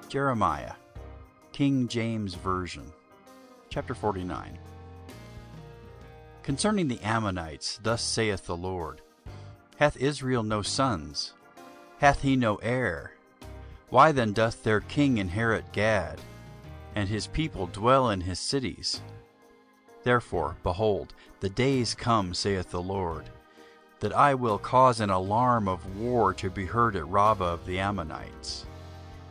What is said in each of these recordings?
Jeremiah, King James Version, chapter 49. Concerning the Ammonites, thus saith the Lord, Hath Israel no sons? Hath he no heir? Why then doth their king inherit Gad, and his people dwell in his cities? Therefore, behold, the days come, saith the Lord, that I will cause an alarm of war to be heard at Rabbah of the Ammonites,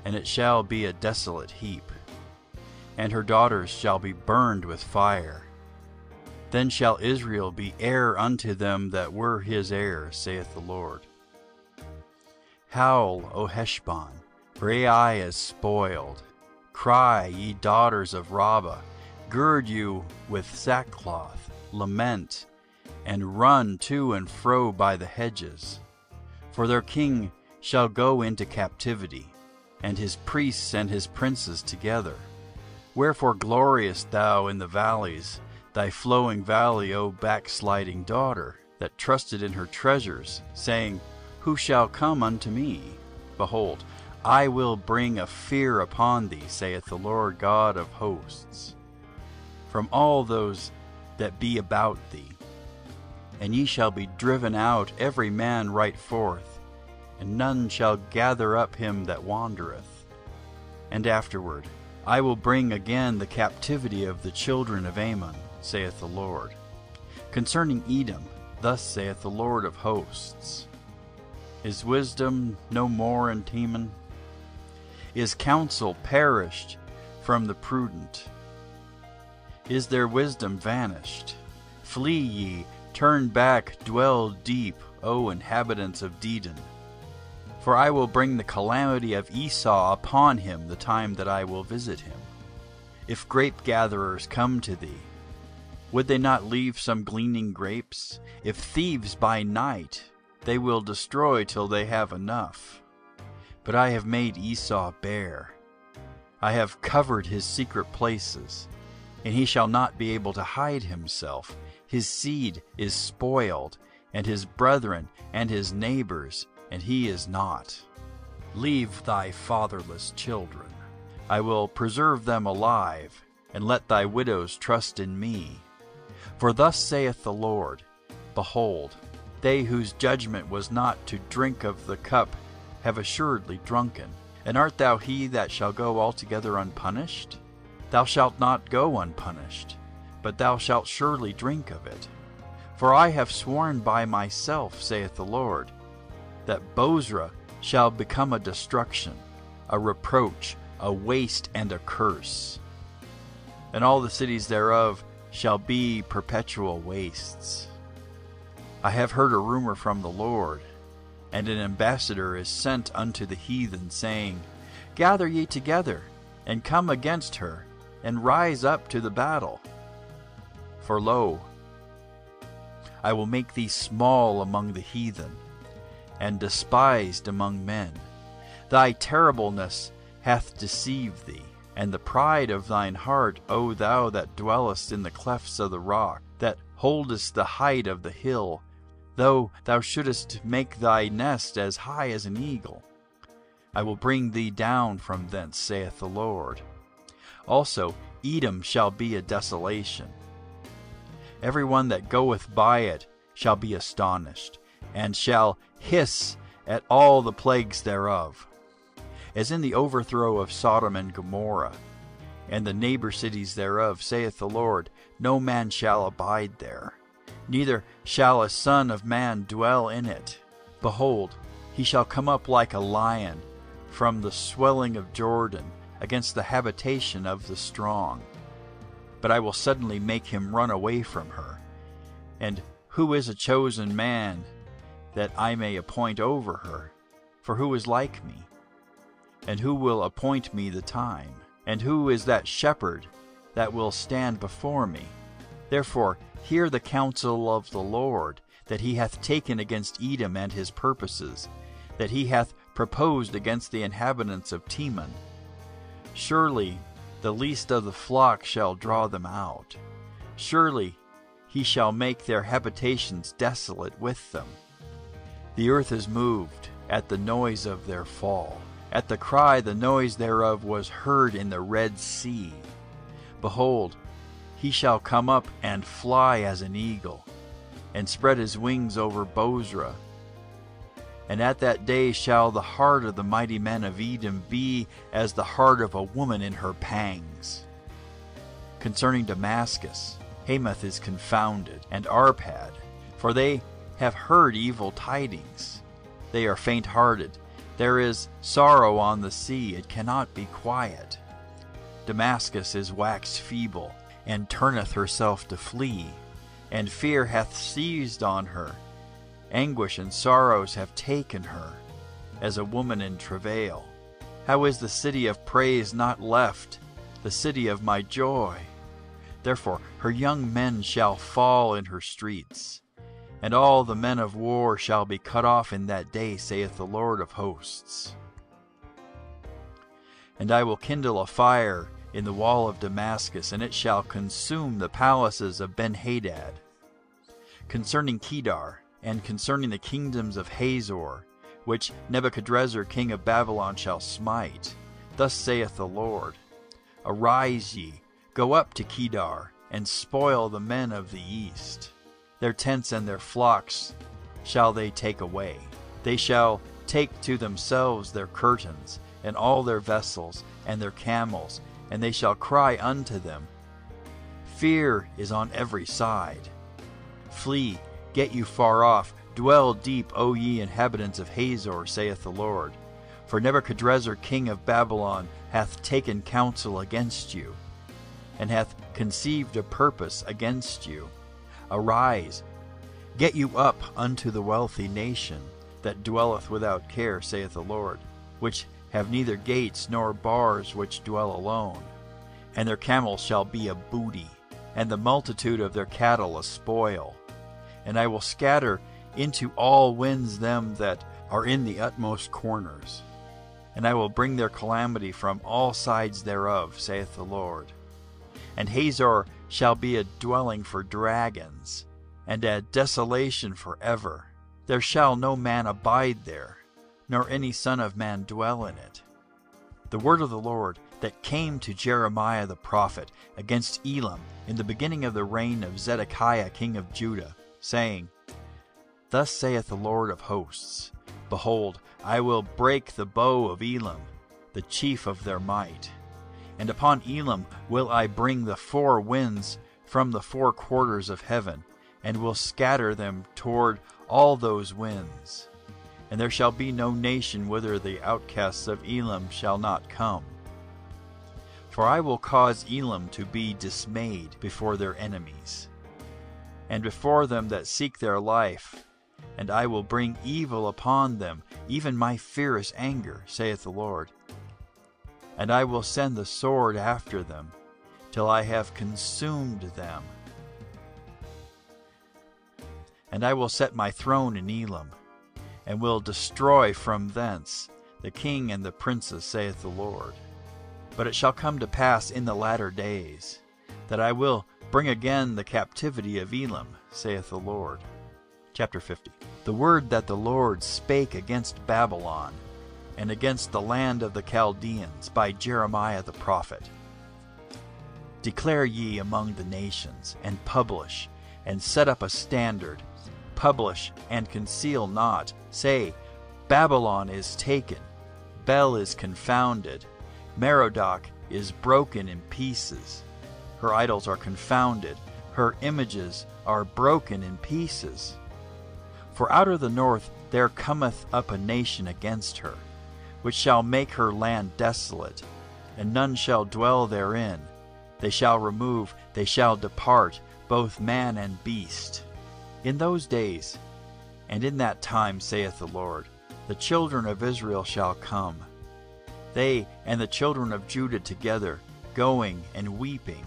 and it shall be a desolate heap, and her daughters shall be burned with fire. Then shall Israel be heir unto them that were his heirs, saith the Lord. Howl, O Heshbon, for Ai is spoiled. Cry, ye daughters of Rabbah, gird you with sackcloth, lament, and run to and fro by the hedges. For their king shall go into captivity, and his priests and his princes together. Wherefore gloriest thou in the valleys, thy flowing valley, O backsliding daughter, that trusted in her treasures, saying, Who shall come unto me? Behold, I will bring a fear upon thee, saith the Lord God of hosts, from all those that be about thee. And ye shall be driven out, every man right forth, and none shall gather up him that wandereth. And afterward I will bring again the captivity of the children of Ammon, saith the Lord. Concerning Edom, thus saith the Lord of hosts, Is wisdom no more in Teman? Is counsel perished from the prudent? Is their wisdom vanished? Flee ye, turn back, dwell deep, O inhabitants of Dedan. For I will bring the calamity of Esau upon him the time that I will visit him. If grape-gatherers come to thee, would they not leave some gleaning grapes? If thieves by night, they will destroy till they have enough. But I have made Esau bare. I have covered his secret places, and he shall not be able to hide himself. His seed is spoiled, and his brethren and his neighbors, and he is not. Leave thy fatherless children. I will preserve them alive, and let thy widows trust in me. For thus saith the Lord, Behold, they whose judgment was not to drink of the cup have assuredly drunken. And art thou he that shall go altogether unpunished? Thou shalt not go unpunished, but thou shalt surely drink of it. For I have sworn by myself, saith the Lord, that Bozrah shall become a destruction, a reproach, a waste, and a curse. And all the cities thereof shall be perpetual wastes. I have heard a rumor from the Lord, and an ambassador is sent unto the heathen, saying, Gather ye together, and come against her, and rise up to the battle. For lo, I will make thee small among the heathen, and despised among men. Thy terribleness hath deceived thee, and the pride of thine heart, O thou that dwellest in the clefts of the rock, that holdest the height of the hill, though thou shouldest make thy nest as high as an eagle. I will bring thee down from thence, saith the Lord. Also Edom shall be a desolation. Every one that goeth by it shall be astonished, and shall hiss at all the plagues thereof. As in the overthrow of Sodom and Gomorrah, and the neighbor cities thereof, saith the Lord, no man shall abide there, neither shall a son of man dwell in it. Behold, he shall come up like a lion from the swelling of Jordan against the habitation of the strong. But I will suddenly make him run away from her. And who is a chosen man that I may appoint over her? For who is like me? And who will appoint me the time? And who is that shepherd that will stand before me? Therefore hear the counsel of the Lord, that he hath taken against Edom and his purposes, that he hath proposed against the inhabitants of Teman. Surely the least of the flock shall draw them out. Surely he shall make their habitations desolate with them. The earth is moved at the noise of their fall, At the cry the noise thereof was heard in the Red Sea. Behold, he shall come up and fly as an eagle, and spread his wings over Bozrah. And at that day shall the heart of the mighty men of Edom be as the heart of a woman in her pangs. Concerning Damascus, Hamath is confounded, and Arpad, for they have heard evil tidings. They are faint-hearted. There is sorrow on the sea, it cannot be quiet. Damascus is waxed feeble, and turneth herself to flee, and fear hath seized on her. Anguish and sorrows have taken her, as a woman in travail. How is the city of praise not left, the city of my joy? Therefore her young men shall fall in her streets, and all the men of war shall be cut off in that day, saith the Lord of hosts. And I will kindle a fire in the wall of Damascus, and it shall consume the palaces of Ben-Hadad. Concerning Kedar, and concerning the kingdoms of Hazor, which Nebuchadrezzar king of Babylon shall smite, thus saith the Lord, Arise ye, go up to Kedar, and spoil the men of the east. Their tents and their flocks shall they take away. They shall take to themselves their curtains, and all their vessels, and their camels, and they shall cry unto them, Fear is on every side. Flee, get you far off, dwell deep, O ye inhabitants of Hazor, saith the Lord. For Nebuchadrezzar king of Babylon hath taken counsel against you, and hath conceived a purpose against you. Arise, get you up unto the wealthy nation that dwelleth without care, saith the Lord, which have neither gates nor bars, which dwell alone. And their camels shall be a booty, and the multitude of their cattle a spoil. And I will scatter into all winds them that are in the utmost corners. And I will bring their calamity from all sides thereof, saith the Lord. And Hazor shall be a dwelling for dragons, and a desolation forever. There shall no man abide there, nor any son of man dwell in it. The word of the Lord that came to Jeremiah the prophet against Elam in the beginning of the reign of Zedekiah king of Judah, saying, Thus saith the Lord of hosts, Behold, I will break the bow of Elam, the chief of their might. And upon Elam will I bring the four winds from the four quarters of heaven, and will scatter them toward all those winds. And there shall be no nation whither the outcasts of Elam shall not come. For I will cause Elam to be dismayed before their enemies, and before them that seek their life, and I will bring evil upon them, even my fierce anger, saith the Lord. And I will send the sword after them, till I have consumed them. And I will set my throne in Elam, and will destroy from thence the king and the princes, saith the Lord. But it shall come to pass in the latter days, that I will bring again the captivity of Elam, saith the Lord. Chapter 50. The word that the Lord spake against Babylon, and against the land of the Chaldeans by Jeremiah the prophet. Declare ye among the nations, and publish, and set up a standard. Publish, and conceal not. Say, Babylon is taken, Bel is confounded, Merodach is broken in pieces. Her idols are confounded, her images are broken in pieces. For out of the north there cometh up a nation against her, which shall make her land desolate, and none shall dwell therein. They shall remove, they shall depart, both man and beast. In those days, and in that time, saith the Lord, the children of Israel shall come, they and the children of Judah together, going and weeping.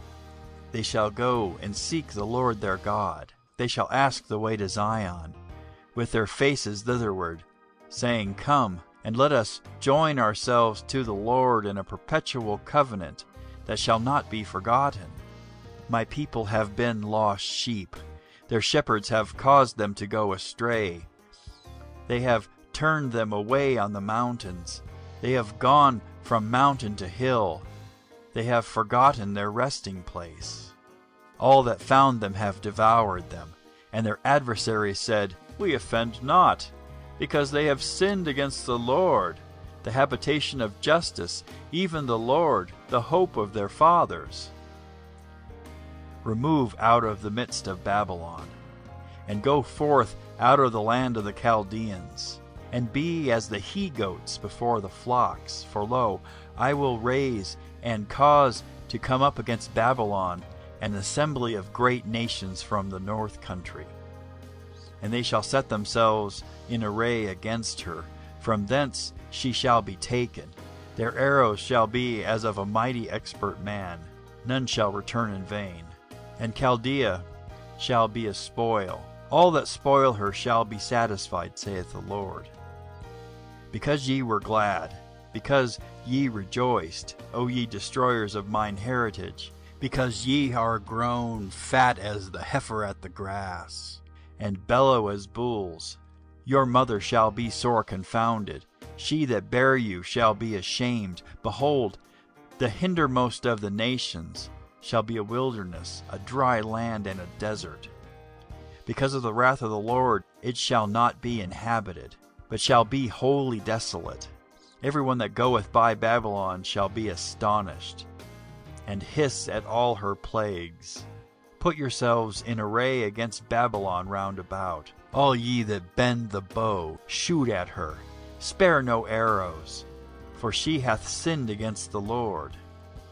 They shall go and seek the Lord their God. They shall ask the way to Zion, with their faces thitherward, saying, Come, and let us join ourselves to the Lord in a perpetual covenant that shall not be forgotten. My people have been lost sheep. Their shepherds have caused them to go astray. They have turned them away on the mountains. They have gone from mountain to hill. They have forgotten their resting place. All that found them have devoured them, and their adversaries said, We offend not, because they have sinned against the Lord, the habitation of justice, even the Lord, the hope of their fathers. Remove out of the midst of Babylon, and go forth out of the land of the Chaldeans, and be as the he-goats before the flocks. For lo, I will raise and cause to come up against Babylon an assembly of great nations from the north country. And they shall set themselves in array against her. From thence she shall be taken. Their arrows shall be as of a mighty expert man. None shall return in vain. And Chaldea shall be a spoil. All that spoil her shall be satisfied, saith the Lord. Because ye were glad, because ye rejoiced, O ye destroyers of mine heritage, because ye are grown fat as the heifer at the grass, and bellow as bulls, your mother shall be sore confounded. She that bare you shall be ashamed. Behold, the hindermost of the nations shall be a wilderness, a dry land, and a desert. Because of the wrath of the Lord it shall not be inhabited, but shall be wholly desolate. Every one that goeth by Babylon shall be astonished, and hiss at all her plagues. Put yourselves in array against Babylon round about. All ye that bend the bow, shoot at her. Spare no arrows, for she hath sinned against the Lord.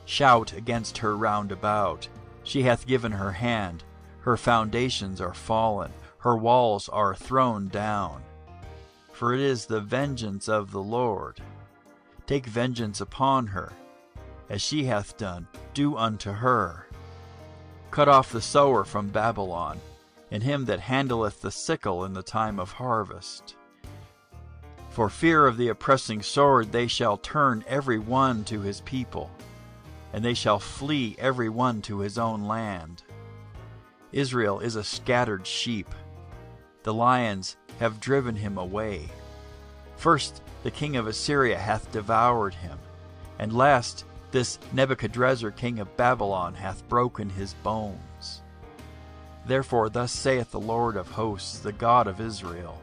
Shout against her round about. She hath given her hand. Her foundations are fallen. Her walls are thrown down. For it is the vengeance of the Lord. Take vengeance upon her. As she hath done, do unto her. Cut off the sower from Babylon, and him that handleth the sickle in the time of harvest. For fear of the oppressing sword they shall turn every one to his people, and they shall flee every one to his own land. Israel is a scattered sheep. The lions have driven him away. First the king of Assyria hath devoured him, and last this Nebuchadrezzar king of Babylon hath broken his bones. Therefore thus saith the Lord of hosts, the God of Israel,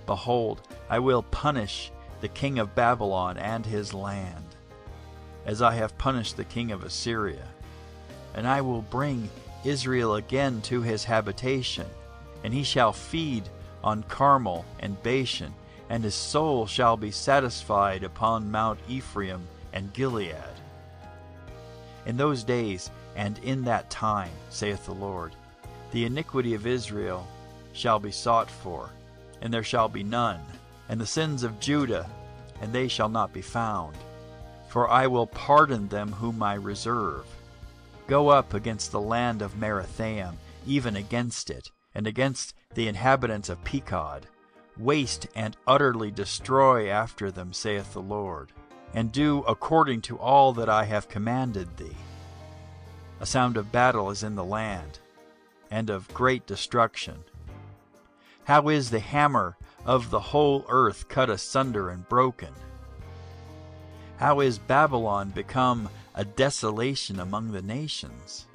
Behold, I will punish the king of Babylon and his land, as I have punished the king of Assyria. And I will bring Israel again to his habitation, and he shall feed on Carmel and Bashan, and his soul shall be satisfied upon Mount Ephraim and Gilead. In those days and in that time, saith the Lord, the iniquity of Israel shall be sought for, and there shall be none, and the sins of Judah, and they shall not be found. For I will pardon them whom I reserve. Go up against the land of Merathaim, even against it, and against the inhabitants of Pekod. Waste and utterly destroy after them, saith the Lord, and do according to all that I have commanded thee. A sound of battle is in the land, and of great destruction. How is the hammer of the whole earth cut asunder and broken? How is Babylon become a desolation among the nations?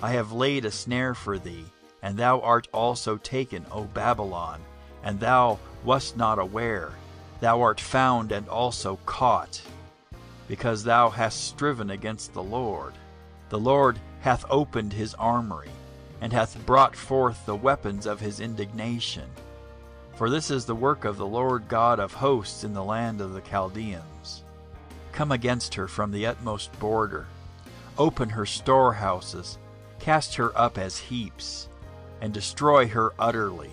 I have laid a snare for thee, and thou art also taken, O Babylon, and thou wast not aware. Thou art found and also caught, because thou hast striven against the Lord. The Lord hath opened his armory, and hath brought forth the weapons of his indignation. For this is the work of the Lord God of hosts in the land of the Chaldeans. Come against her from the utmost border. Open her storehouses, cast her up as heaps, and destroy her utterly.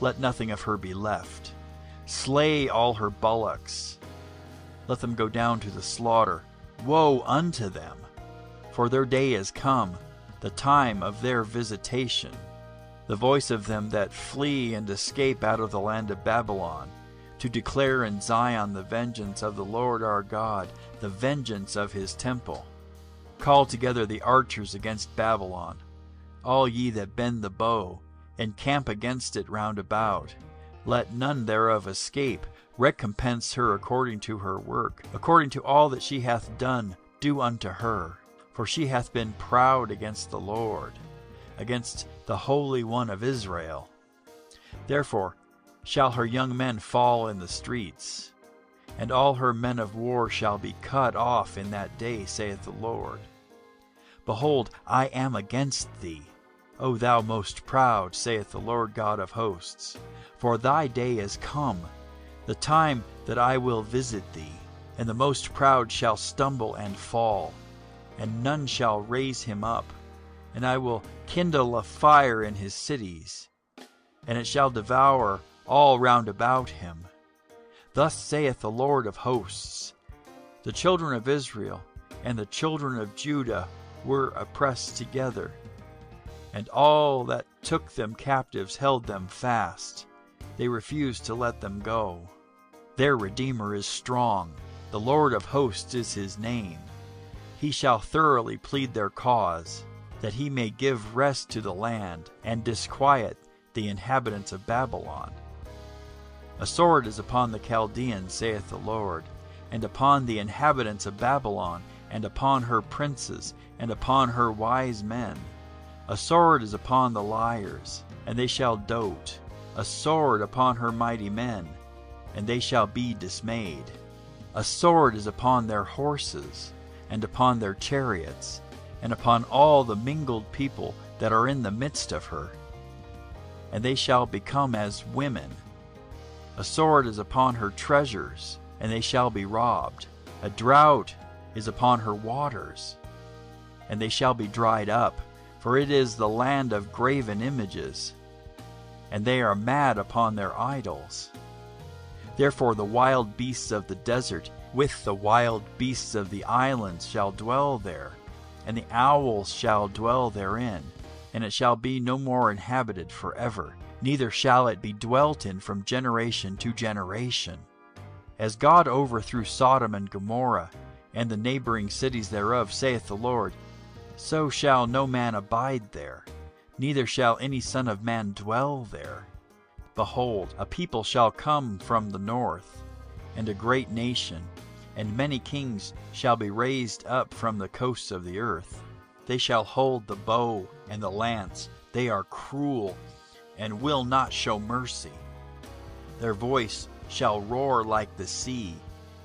Let nothing of her be left. Slay all her bullocks. Let them go down to the slaughter. Woe unto them! For their day is come, the time of their visitation. The voice of them that flee and escape out of the land of Babylon, to declare in Zion the vengeance of the Lord our God, the vengeance of his temple. Call together the archers against Babylon, all ye that bend the bow, and camp against it round about. Let none thereof escape, Recompense her according to her work, according to all that she hath done, do unto her. For she hath been proud against the Lord, against the Holy One of Israel. Therefore shall her young men fall in the streets, and all her men of war shall be cut off in that day, saith the Lord. Behold, I am against thee, O thou most proud, saith the Lord God of hosts. For thy day is come, the time that I will visit thee, and the most proud shall stumble and fall, and none shall raise him up. And I will kindle a fire in his cities, and it shall devour all round about him. Thus saith the Lord of hosts, the children of Israel and the children of Judah were oppressed together, and all that took them captives held them fast. They refused to let them go. Their Redeemer is strong, the Lord of hosts is his name. He shall thoroughly plead their cause, that he may give rest to the land, and disquiet the inhabitants of Babylon. A sword is upon the Chaldeans, saith the Lord, and upon the inhabitants of Babylon, and upon her princes, and upon her wise men. A sword is upon the liars, and they shall dote. A sword upon her mighty men, and they shall be dismayed. A sword is upon their horses, and upon their chariots, and upon all the mingled people that are in the midst of her, and they shall become as women. A sword is upon her treasures, and they shall be robbed. A drought is upon her waters, and they shall be dried up, for it is the land of graven images, and they are mad upon their idols. Therefore the wild beasts of the desert with the wild beasts of the islands shall dwell there, and the owls shall dwell therein, and it shall be no more inhabited forever, neither shall it be dwelt in from generation to generation. As God overthrew Sodom and Gomorrah, and the neighboring cities thereof, saith the Lord, so shall no man abide there, neither shall any son of man dwell there. Behold, a people shall come from the north, and a great nation, and many kings shall be raised up from the coasts of the earth. They shall hold the bow and the lance. They are cruel, and will not show mercy. Their voice shall roar like the sea,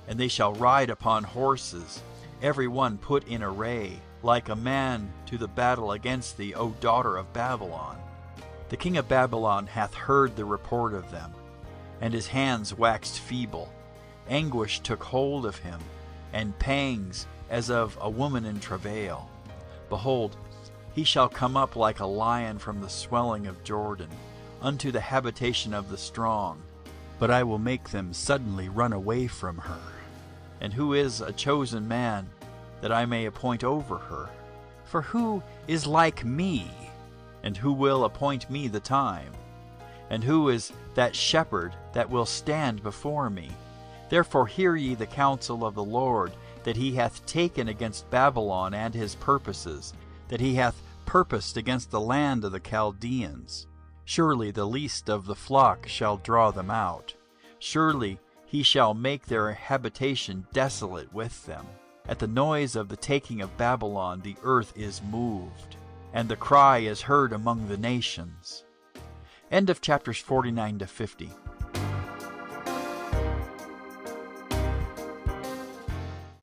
and they shall ride upon horses, every one put in array, like a man to the battle against thee, O daughter of Babylon. The king of Babylon hath heard the report of them, and his hands waxed feeble. Anguish took hold of him, and pangs as of a woman in travail. Behold, he shall come up like a lion from the swelling of Jordan, unto the habitation of the strong. But I will make them suddenly run away from her. And who is a chosen man, that I may appoint over her? For who is like me, and who will appoint me the time? And who is that shepherd that will stand before me? Therefore hear ye the counsel of the Lord, that he hath taken against Babylon and his purposes, that he hath purposed against the land of the Chaldeans. Surely the least of the flock shall draw them out. Surely he shall make their habitation desolate with them. At the noise of the taking of Babylon the earth is moved, and the cry is heard among the nations. End of chapters 49 to 50.